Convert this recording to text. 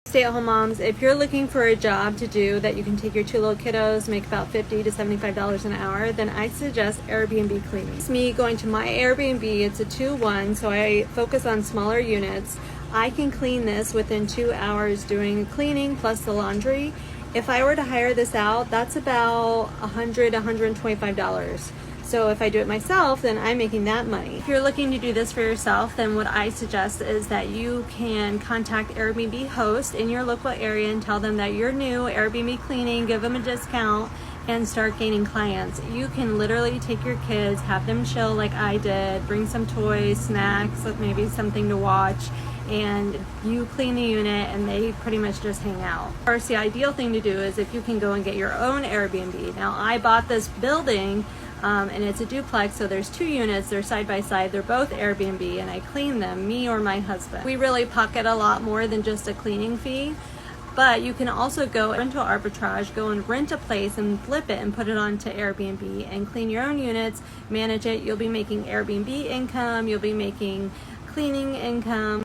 Stay-at-home moms, if you're looking for a job to do that you can take your two little kiddos, make about $50 to $75 an hour, then I suggest Airbnb cleaning. It's me going to my Airbnb. It's a 2-1, so I focus on smaller units. I can clean this within 2 hours doing cleaning plus the laundry. If I were to hire this out, that's about $100, $125. So if I do it myself, then I'm making that money. If you're looking to do this for yourself, then what I suggest is that you can contact Airbnb host in your local area and tell them that you're new, Airbnb cleaning, give them a discount, and start gaining clients. You can literally take your kids, have them chill like I did, bring some toys, snacks, maybe something to watch, and you clean the unit and they pretty much just hang out. Of course, the ideal thing to do is if you can go and get your own Airbnb. Now, I bought this building and it's a duplex, so there's 2 units, they're side by side, they're both Airbnb, and I clean them, me or my husband. We really pocket a lot more than just a cleaning fee, but you can also go rental arbitrage, go and rent a place and flip it and put it onto Airbnb and clean your own units, manage it. You'll be making Airbnb income, you'll be making cleaning income.